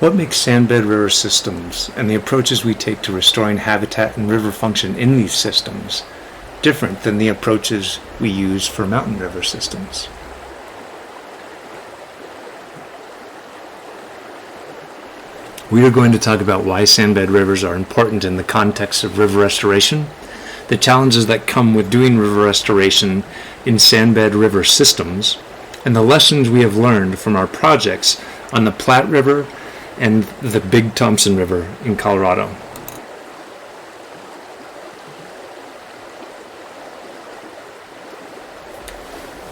What makes sandbed river systems and the approaches we take to restoring habitat and river function in these systems different than the approaches we use for mountain river systems? We are going to talk about why sandbed rivers are important in the context of river restoration, the challenges that come with doing river restoration in sandbed river systems, and the lessons we have learned from our projects on the Platte River and the Big Thompson River in Colorado.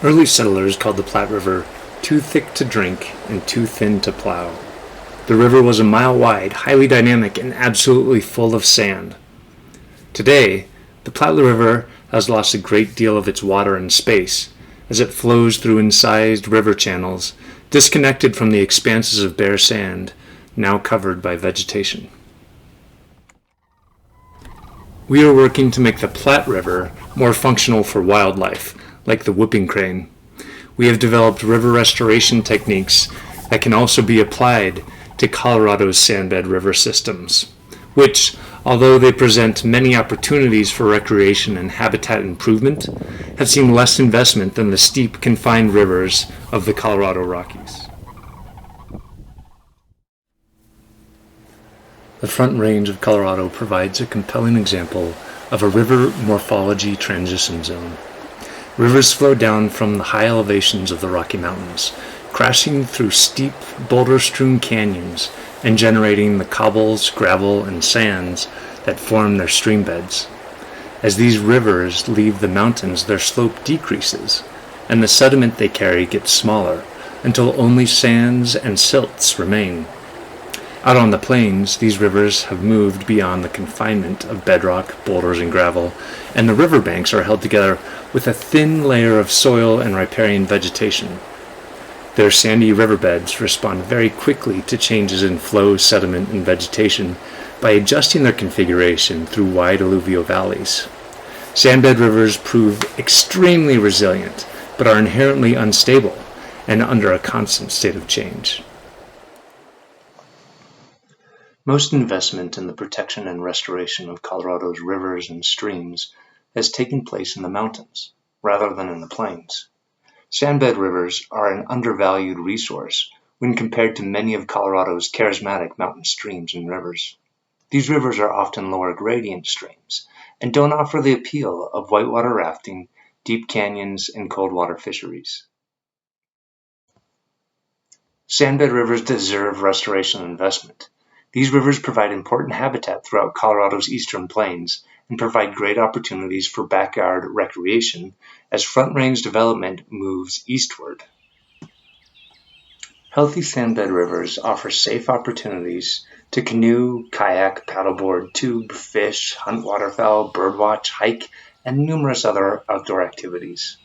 Early settlers called the Platte River too thick to drink and too thin to plow. The river was a mile wide, highly dynamic, and absolutely full of sand. Today, the Platte River has lost a great deal of its water and space as it flows through incised river channels, disconnected from the expanses of bare sand, now covered by vegetation. We are working to make the Platte River more functional for wildlife, like the whooping crane. We have developed river restoration techniques that can also be applied to Colorado's sandbed river systems, which, although they present many opportunities for recreation and habitat improvement, have seen less investment than the steep, confined rivers of the Colorado Rockies. The Front Range of Colorado provides a compelling example of a river morphology transition zone. Rivers flow down from the high elevations of the Rocky Mountains, crashing through steep, boulder-strewn canyons and generating the cobbles, gravel, and sands that form their stream beds. As these rivers leave the mountains, their slope decreases, and the sediment they carry gets smaller until only sands and silts remain. Out on the plains, these rivers have moved beyond the confinement of bedrock, boulders, and gravel, and the riverbanks are held together with a thin layer of soil and riparian vegetation. Their sandy riverbeds respond very quickly to changes in flow, sediment, and vegetation by adjusting their configuration through wide alluvial valleys. Sandbed rivers prove extremely resilient, but are inherently unstable and under a constant state of change. Most investment in the protection and restoration of Colorado's rivers and streams has taken place in the mountains, rather than in the plains. Sandbed rivers are an undervalued resource when compared to many of Colorado's charismatic mountain streams and rivers. These rivers are often lower gradient streams and don't offer the appeal of whitewater rafting, deep canyons, and cold water fisheries. Sandbed rivers deserve restoration investment. These rivers provide important habitat throughout Colorado's eastern plains and provide great opportunities for backyard recreation as Front Range development moves eastward. Healthy sandbed rivers offer safe opportunities to canoe, kayak, paddleboard, tube, fish, hunt waterfowl, birdwatch, hike, and numerous other outdoor activities.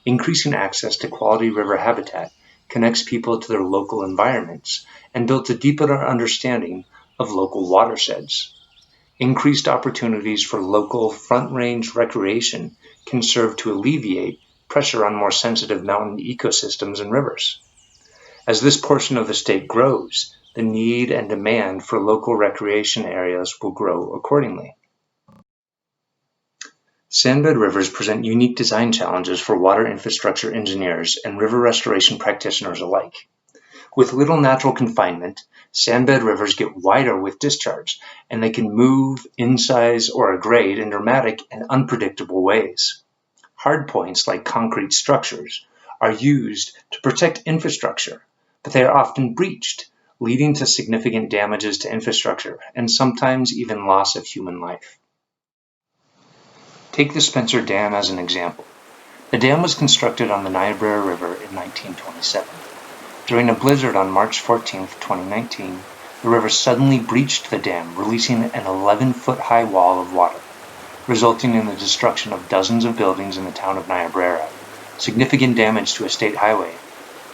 Increasing access to quality river habitat connects people to their local environments and builds a deeper understanding of local watersheds. Increased opportunities for local Front Range recreation can serve to alleviate pressure on more sensitive mountain ecosystems and rivers. As this portion of the state grows, the need and demand for local recreation areas will grow accordingly. Sandbed rivers present unique design challenges for water infrastructure engineers and river restoration practitioners alike. With little natural confinement, sandbed rivers get wider with discharge, and they can move, incise, or aggrade in dramatic and unpredictable ways. Hard points like concrete structures are used to protect infrastructure, but they are often breached, leading to significant damages to infrastructure and sometimes even loss of human life. Take the Spencer Dam as an example. The dam was constructed on the Niobrara River in 1927. During a blizzard on March 14, 2019, the river suddenly breached the dam, releasing an 11-foot-high wall of water, resulting in the destruction of dozens of buildings in the town of Niobrara, significant damage to a state highway,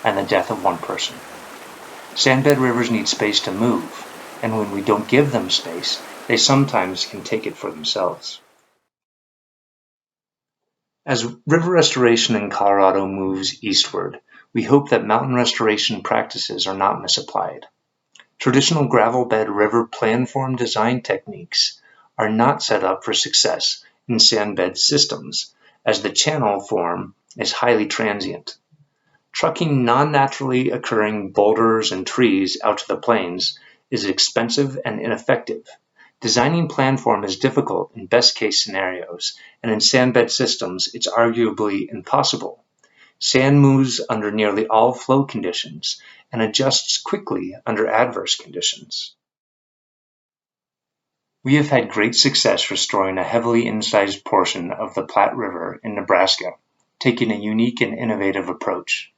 and the death of one person. Sandbed rivers need space to move, and when we don't give them space, they sometimes can take it for themselves. As river restoration in Colorado moves eastward, we hope that mountain restoration practices are not misapplied. Traditional gravel bed river planform design techniques are not set up for success in sand bed systems, as the channel form is highly transient. Trucking non-naturally occurring boulders and trees out to the plains is expensive and ineffective. Designing planform is difficult in best-case scenarios, and in sandbed systems it's arguably impossible. Sand moves under nearly all flow conditions and adjusts quickly under adverse conditions. We have had great success restoring a heavily incised portion of the Platte River in Nebraska, taking a unique and innovative approach.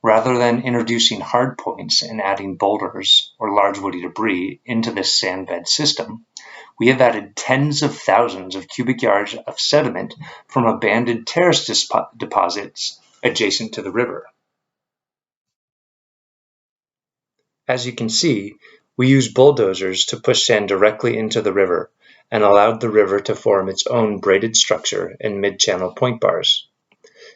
Rather than introducing hard points and adding boulders or large woody debris into this sandbed system, we have added tens of thousands of cubic yards of sediment from abandoned terrace deposits adjacent to the river. As you can see, we use bulldozers to push sand directly into the river and allowed the river to form its own braided structure in mid-channel point bars.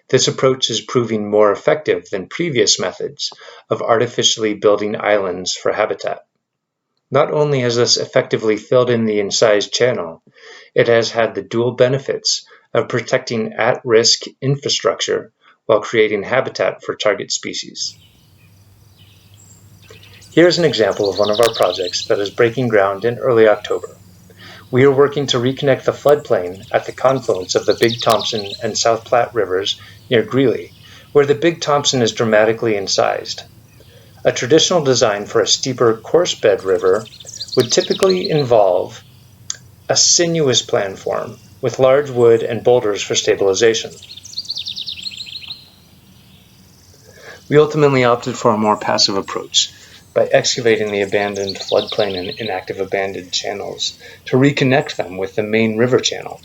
This approach is proving more effective than previous methods of artificially building islands for habitat. Not only has this effectively filled in the incised channel, it has had the dual benefits of protecting at-risk infrastructure while creating habitat for target species. Here's an example of one of our projects that is breaking ground in early October. We are working to reconnect the floodplain at the confluence of the Big Thompson and South Platte Rivers near Griebling, where the Big Thompson is dramatically incised. A traditional design for a steeper coarse bed river would typically involve a sinuous planform with large wood and boulders for stabilization. We ultimately opted for a more passive approach by excavating the abandoned floodplain and inactive abandoned channels to reconnect them with the main river channel.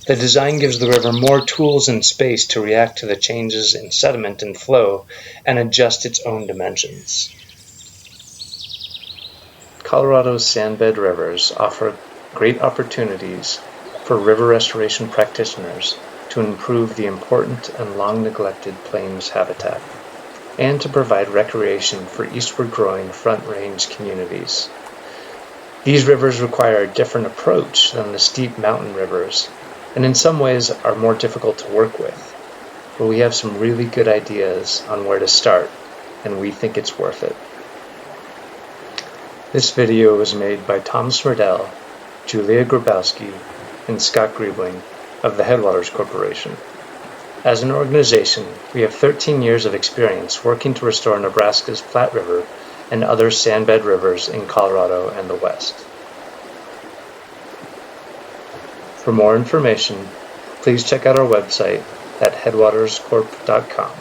The design gives the river more tools and space to react to the changes in sediment and flow and adjust its own dimensions. Colorado's sandbed rivers offer great opportunities for river restoration practitioners to improve the important and long-neglected plains habitat, and to provide recreation for eastward-growing Front Range communities. These rivers require a different approach than the steep mountain rivers, and in some ways are more difficult to work with, but we have some really good ideas on where to start, and we think it's worth it. This video was made by Tom Smerdell, Julia Grabowski, and Scott Griebling of the Headwaters Corporation. As an organization, we have 13 years of experience working to restore Nebraska's Platte River and other sandbed rivers in Colorado and the West. For more information, please check out our website at headwaterscorp.com.